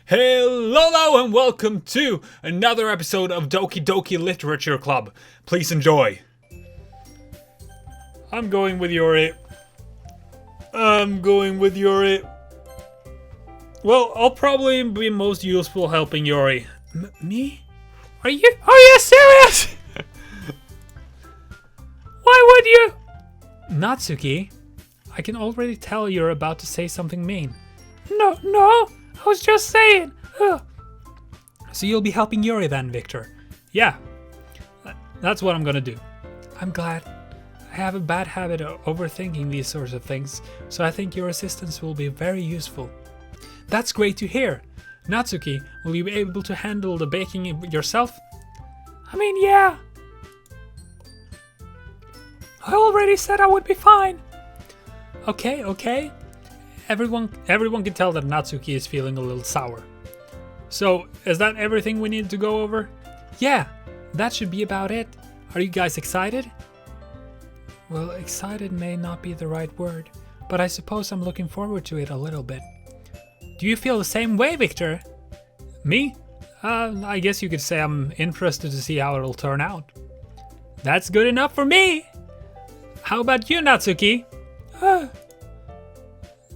Hello and welcome to another episode of Doki Literature Club. Please enjoy. I'm going with Yuri. Well, I'll probably be most useful helping Yuri. Me? Are you serious? Why would you? Natsuki, I can already tell you're about to say something mean. No, I was just saying. Ugh. So you'll be helping Yuri then, Viktor? Yeah, that's what I'm gonna do. I'm glad. I have a bad habit of overthinking these sorts of things, so I think your assistance will be very useful. That's great to hear. Natsuki, will you be able to handle the baking yourself? I mean, yeah. I already said I would be fine. Okay. Everyone can tell that Natsuki is feeling a little sour. So, is that everything we need to go over? Yeah, that should be about it. Are you guys excited? Well, excited may not be the right word, but I suppose I'm looking forward to it a little bit. Do you feel the same way, Viktor? Me? I guess you could say I'm interested to see how it'll turn out. That's good enough for me! How about you, Natsuki?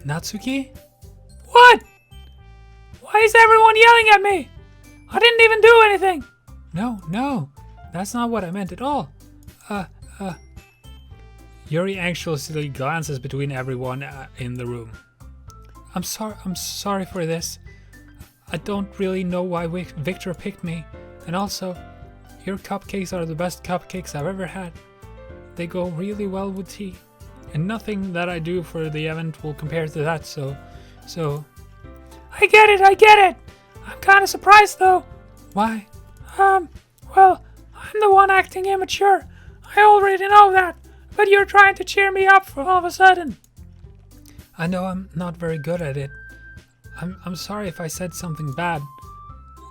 Natsuki? What? Why is everyone yelling at me? I didn't even do anything. No, that's not what I meant at all. Yuri anxiously glances between everyone in the room. I'm sorry for this. I don't really know why Viktor picked me. And also, your cupcakes are the best cupcakes I've ever had. They go really well with tea. And nothing that I do for the event will compare to that, so... I get it! I'm kinda surprised though. Why? Well, I'm the one acting immature. I already know that, but you're trying to cheer me up for all of a sudden. I know I'm not very good at it. I'm sorry if I said something bad.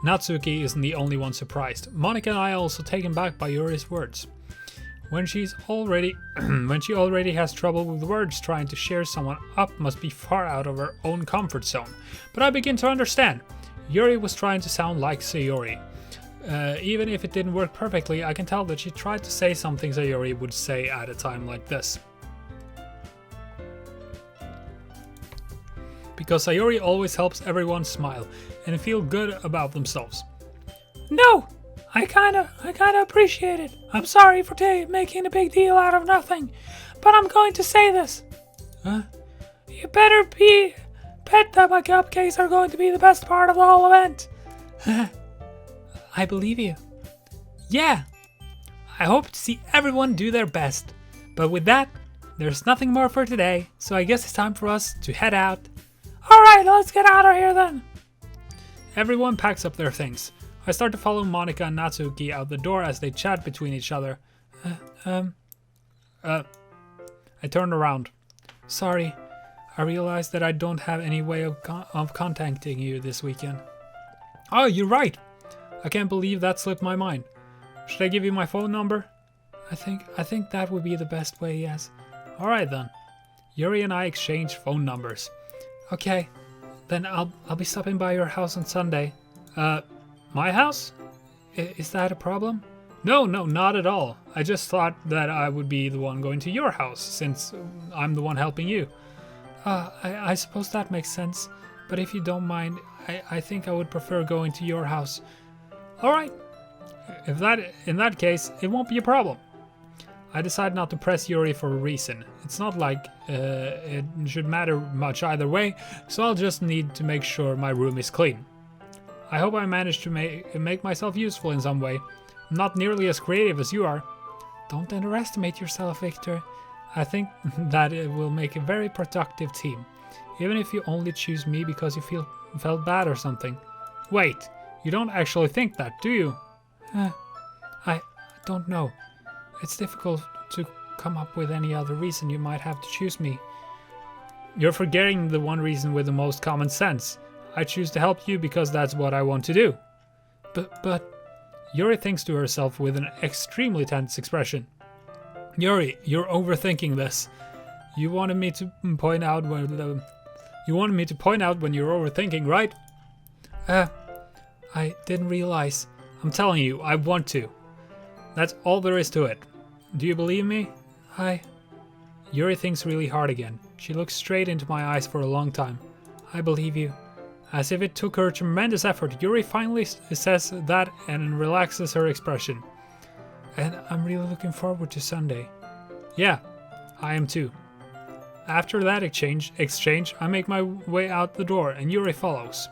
Natsuki isn't the only one surprised. Monika and I are also taken back by Yuri's words. When she already has trouble with words, trying to cheer someone up must be far out of her own comfort zone. But I begin to understand. Yuri was trying to sound like Sayori. Even if it didn't work perfectly, I can tell that she tried to say something Sayori would say at a time like this. Because Sayori always helps everyone smile and feel good about themselves. No! I kinda appreciate it. I'm sorry for making a big deal out of nothing, but I'm going to say this. Huh? You better bet that my cupcakes are going to be the best part of the whole event. I believe you. Yeah. I hope to see everyone do their best. But with that, there's nothing more for today, so I guess it's time for us to head out. Alright, let's get out of here then. Everyone packs up their things. I start to follow Monika and Natsuki out the door as they chat between each other. I turn around. Sorry, I realized that I don't have any way of contacting you this weekend. Oh, you're right. I can't believe that slipped my mind. Should I give you my phone number? I think that would be the best way, yes. Alright then. Yuri and I exchange phone numbers. Okay, then I'll be stopping by your house on Sunday. My house? Is that a problem? No, not at all. I just thought that I would be the one going to your house, since I'm the one helping you. I suppose that makes sense, but if you don't mind, I think I would prefer going to your house. Alright. In that case, it won't be a problem. I decide not to press Yuri for a reason. It's not like it should matter much either way, so I'll just need to make sure my room is clean. I hope I managed to make myself useful in some way. I'm not nearly as creative as you are. Don't underestimate yourself, Viktor. I think that it will make a very productive team. Even if you only choose me because you felt bad or something. Wait, you don't actually think that, do you? I don't know. It's difficult to come up with any other reason you might have to choose me. You're forgetting the one reason with the most common sense. I choose to help you because that's what I want to do. But... Yuri thinks to herself with an extremely tense expression. Yuri, you're overthinking this. You wanted me to point out when you're overthinking, right? I didn't realize. I'm telling you, I want to. That's all there is to it. Do you believe me? Yuri thinks really hard again. She looks straight into my eyes for a long time. I believe you. As if it took her tremendous effort, Yuri finally says that and relaxes her expression. And I'm really looking forward to Sunday. Yeah, I am too. After that exchange, I make my way out the door and Yuri follows.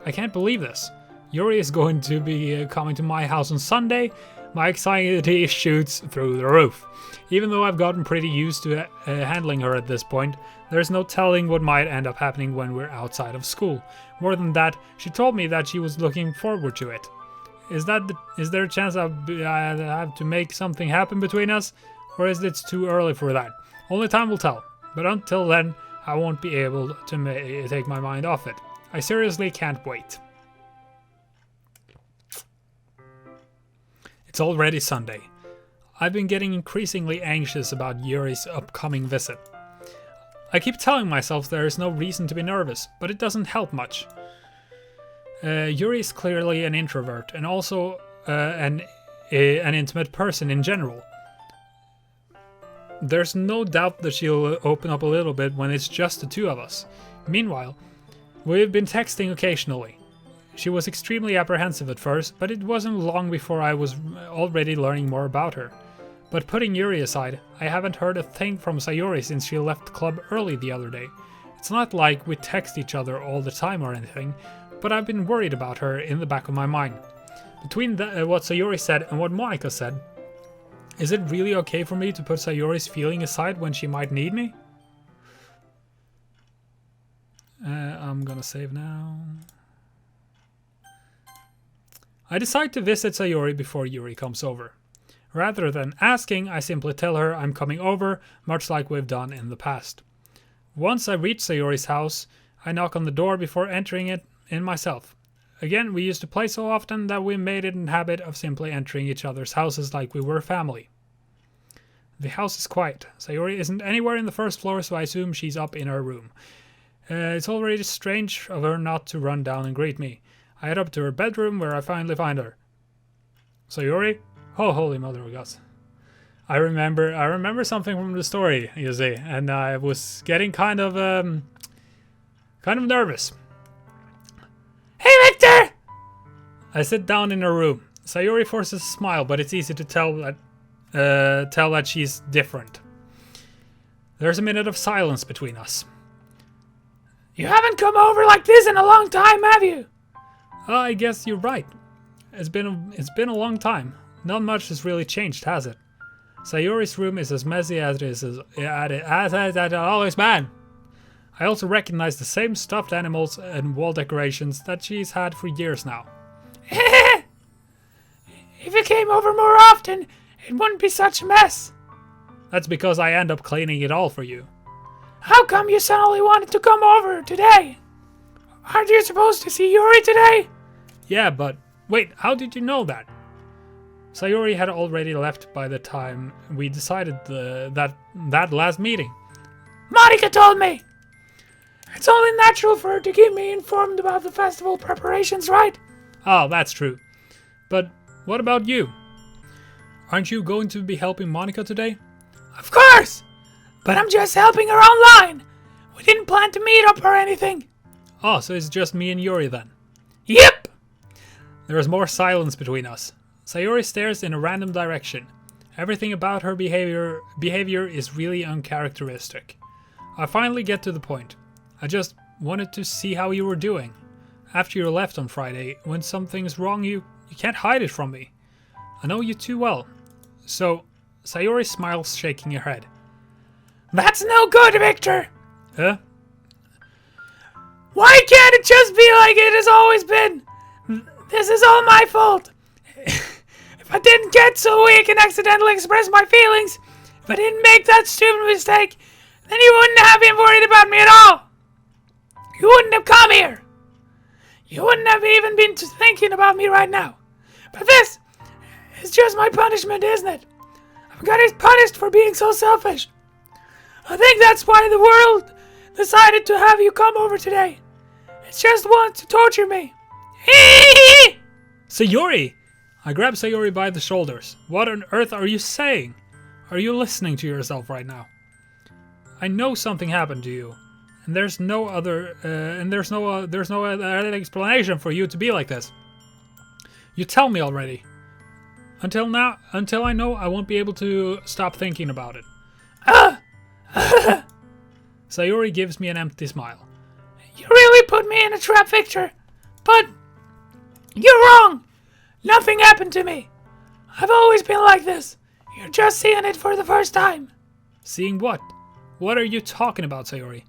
I can't believe this. Yuri is going to be coming to my house on Sunday. My anxiety shoots through the roof. Even though I've gotten pretty used to handling her at this point, there's no telling what might end up happening when we're outside of school. More than that, she told me that she was looking forward to it. Is there a chance I have to make something happen between us? Or is it too early for that? Only time will tell. But until then, I won't be able to take my mind off it. I seriously can't wait. It's already Sunday. I've been getting increasingly anxious about Yuri's upcoming visit. I keep telling myself there is no reason to be nervous, but it doesn't help much. Yuri is clearly an introvert and also an intimate person in general. There's no doubt that she'll open up a little bit when it's just the two of us. Meanwhile, we've been texting occasionally. She was extremely apprehensive at first, but it wasn't long before I was already learning more about her. But putting Yuri aside, I haven't heard a thing from Sayori since she left the club early the other day. It's not like we text each other all the time or anything, but I've been worried about her in the back of my mind. Between what Sayori said and what Monika said, is it really okay for me to put Sayori's feeling aside when she might need me? I'm gonna save now. I decide to visit Sayori before Yuri comes over. Rather than asking, I simply tell her I'm coming over, much like we've done in the past. Once I reach Sayori's house, I knock on the door before entering it in myself. Again, we used to play so often that we made it a habit of simply entering each other's houses like we were family. The house is quiet. Sayori isn't anywhere in the first floor, so I assume she's up in her room. It's already strange of her not to run down and greet me. I head up to her bedroom where I finally find her. Sayori? Oh, holy mother of God. I remember something from the story, you see, and I was getting kind of nervous. Hey, Viktor! I sit down in her room. Sayori forces a smile, but it's easy to tell that she's different. There's a minute of silence between us. You haven't come over like this in a long time, have you? I guess you're right. It's been a long time. Not much has really changed, has it? Sayori's room is as messy as it always been. I also recognize the same stuffed animals and wall decorations that she's had for years now. If you came over more often, it wouldn't be such a mess. That's because I end up cleaning it all for you. How come you suddenly wanted to come over today? Aren't you supposed to see Yuri today? Yeah, but wait, how did you know that? Sayori had already left by the time we decided that last meeting. Monika told me! It's only natural for her to keep me informed about the festival preparations, right? Oh, that's true. But what about you? Aren't you going to be helping Monika today? Of course! But I'm just helping her online. We didn't plan to meet up or anything. Oh, so it's just me and Yuri then? Yep! There is more silence between us. Sayori stares in a random direction. Everything about her behavior is really uncharacteristic. I finally get to the point. I just wanted to see how you were doing. After you left on Friday, when something's wrong, you can't hide it from me. I know you too well. So, Sayori smiles, shaking her head. That's no good, Viktor! Huh? Why can't it just be like it has always been? This is all my fault. If I didn't get so weak and accidentally express my feelings, if I didn't make that stupid mistake, then you wouldn't have been worried about me at all. You wouldn't have come here. You wouldn't have even been thinking about me right now. But this is just my punishment, isn't it? I'm getting punished for being so selfish. I think that's why the world decided to have you come over today. It just wants to torture me. Sayori! I grab Sayori by the shoulders. What on earth are you saying? Are you listening to yourself right now? I know something happened to you, and there's no other explanation for you to be like this. You tell me already. Until I know, I won't be able to stop thinking about it. Sayori gives me an empty smile. You really put me in a trap, Viktor. But you're wrong. Nothing happened to me. I've always been like this. You're just seeing it for the first time. Seeing what? What are you talking about, Sayori?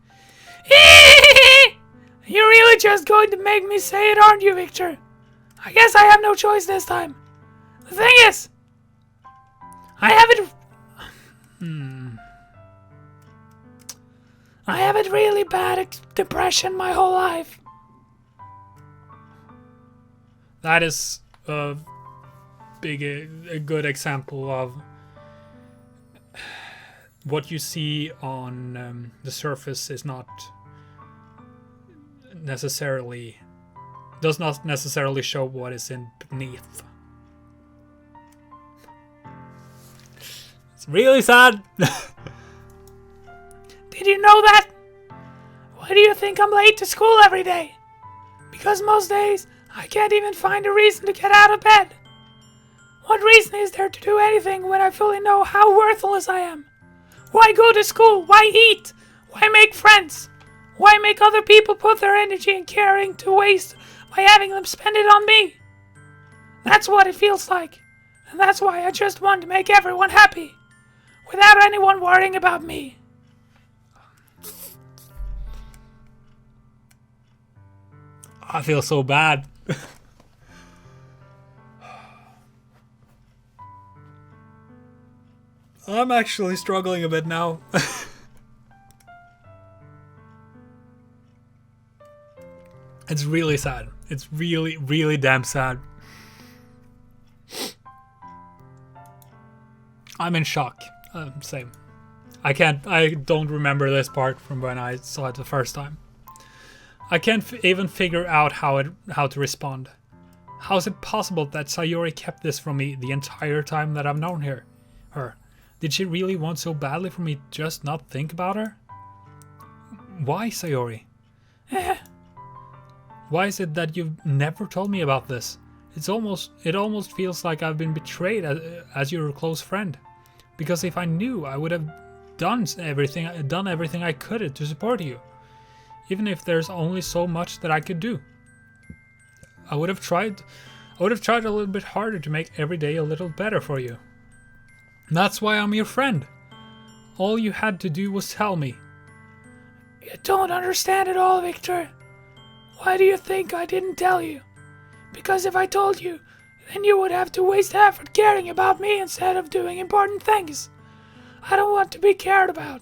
You're really just going to make me say it, aren't you, Viktor? I guess I have no choice this time. The thing is, I had really bad depression my whole life. That is a good example of what you see on the surface is not necessarily does not necessarily show what is in beneath. It's really sad. Did you know that? Why do you think I'm late to school every day? Because most days I can't even find a reason to get out of bed. What reason is there to do anything when I fully know how worthless I am? Why go to school? Why eat? Why make friends? Why make other people put their energy and caring to waste by having them spend it on me? That's what it feels like. And that's why I just want to make everyone happy, without anyone worrying about me. I feel so bad. I'm actually struggling a bit now. It's really sad. It's really, really damn sad. I'm in shock. Same. I don't remember this part from when I saw it the first time. I can't even figure out how to respond. How is it possible that Sayori kept this from me the entire time that I've known her? Did she really want so badly for me to just not think about her? Why, Sayori? Why is it that you've never told me about this? It almost feels like I've been betrayed as your close friend. Because if I knew, I would have done everything I could to support you. Even if there's only so much that I could do. I would have tried a little bit harder to make every day a little better for you. That's why I'm your friend. All you had to do was tell me. You don't understand at all, Viktor. Why do you think I didn't tell you? Because if I told you, then you would have to waste effort caring about me instead of doing important things. I don't want to be cared about.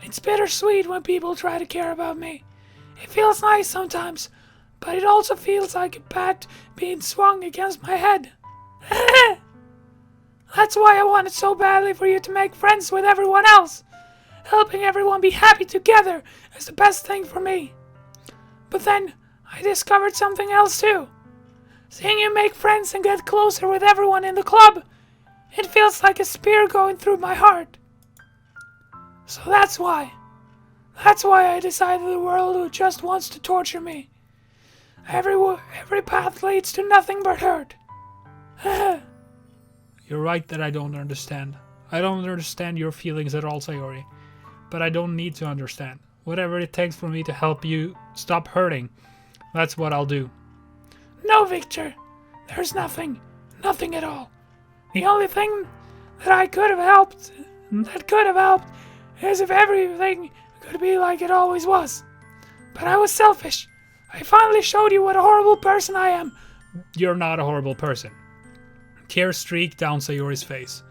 It's bittersweet when people try to care about me. It feels nice sometimes, but it also feels like a bat being swung against my head. That's why I wanted so badly for you to make friends with everyone else. Helping everyone be happy together is the best thing for me. But then, I discovered something else too. Seeing you make friends and get closer with everyone in the club, it feels like a spear going through my heart. So that's why I decided the world just wants to torture me. Every path leads to nothing but hurt. You're right that I don't understand. I don't understand your feelings at all, Sayori. But I don't need to understand. Whatever it takes for me to help you stop hurting, that's what I'll do. No, Viktor. There's nothing. Nothing at all. The only thing that could have helped, is if everything could be like it always was. But I was selfish. I finally showed you what a horrible person I am. You're not a horrible person. Tears streaked down Sayori's face.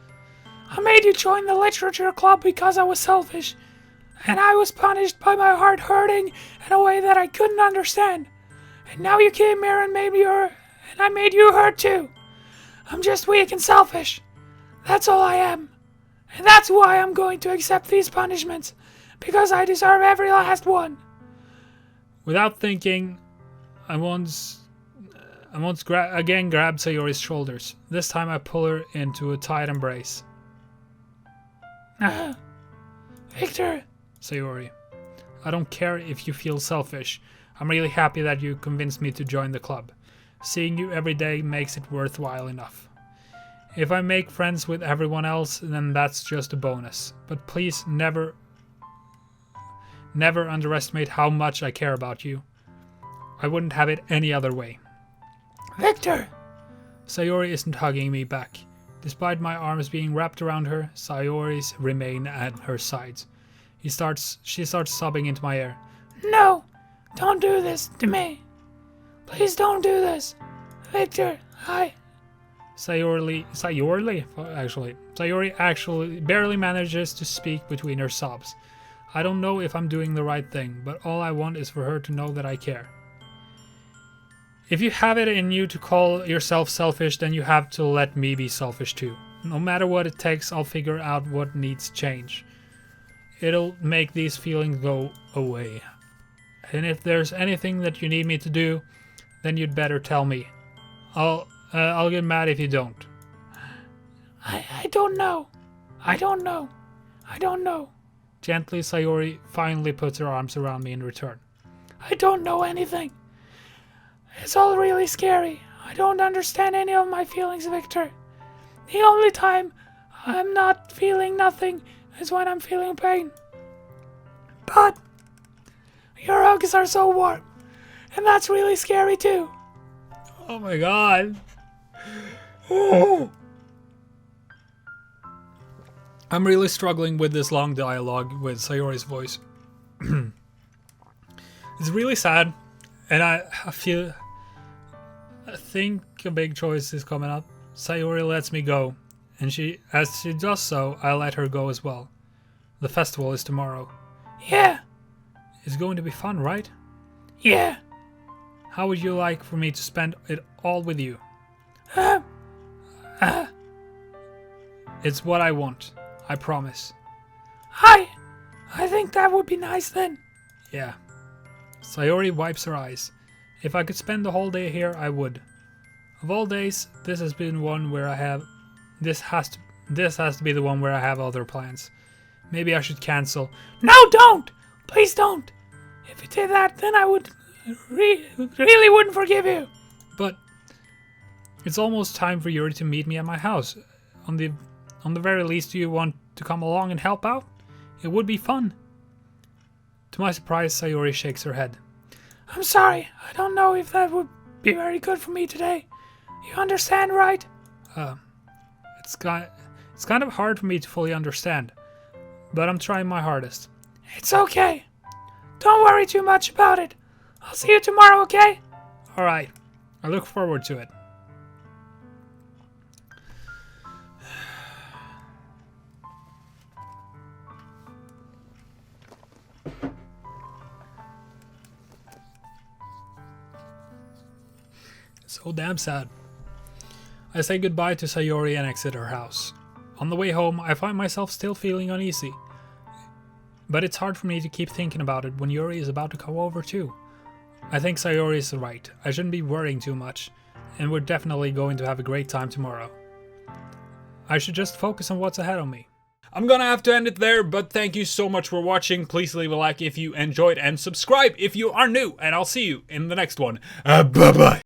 I made you join the literature club because I was selfish. And I was punished by my heart hurting in a way that I couldn't understand. And now you came here and I made you hurt too. I'm just weak and selfish. That's all I am. And that's why I'm going to accept these punishments. Because I deserve every last one. Without thinking, I once again grabbed Sayori's shoulders. This time I pull her into a tight embrace. Viktor! Sayori, I don't care if you feel selfish. I'm really happy that you convinced me to join the club. Seeing you every day makes it worthwhile enough. If I make friends with everyone else, then that's just a bonus. But please never underestimate how much I care about you. I wouldn't have it any other way. Viktor! Sayori isn't hugging me back. Despite my arms being wrapped around her, Sayori's remain at her sides. She starts sobbing into my ear. No! Don't do this to me! Please don't do this! Viktor, Sayori actually barely manages to speak between her sobs. I don't know if I'm doing the right thing, but all I want is for her to know that I care. If you have it in you to call yourself selfish, then you have to let me be selfish too. No matter what it takes, I'll figure out what needs change. It'll make these feelings go away. And if there's anything that you need me to do, then you'd better tell me. I'll get mad if you don't. I don't know. I don't know. I don't know. Gently, Sayori finally puts her arms around me in return. I don't know anything. It's all really scary. I don't understand any of my feelings, Viktor. The only time I'm not feeling nothing is when I'm feeling pain. But your hugs are so warm, and that's really scary too. Oh my god. Oh. I'm really struggling with this long dialogue with Sayori's voice. It's really sad, and I think a big choice is coming up. Sayori lets me go, and as she does so, I let her go as well. The festival is tomorrow. Yeah. It's going to be fun, right? Yeah. How would you like for me to spend it all with you? It's what I want. I promise. I think that would be nice then. Yeah. Sayori wipes her eyes. If I could spend the whole day here, I would. Of all days, this has been one where I have... This has to be the one where I have other plans. Maybe I should cancel. No, don't! Please don't! If you did that, then I would... really wouldn't forgive you. But... It's almost time for Yuri to meet me at my house. On the very least, do you want to come along and help out? It would be fun. To my surprise, Sayori shakes her head. I'm sorry. I don't know if that would be very good for me today. You understand, right? It's kind of hard for me to fully understand, but I'm trying my hardest. It's okay. Don't worry too much about it. I'll see you tomorrow, okay? Alright. I look forward to it. So damn sad. I say goodbye to Sayori and exit her house. On the way home, I find myself still feeling uneasy. But it's hard for me to keep thinking about it when Yuri is about to come over too. I think Sayori is right. I shouldn't be worrying too much, and we're definitely going to have a great time tomorrow. I should just focus on what's ahead of me. I'm gonna have to end it there, but thank you so much for watching. Please leave a like if you enjoyed and subscribe if you are new, and I'll see you in the next one. Bye-bye.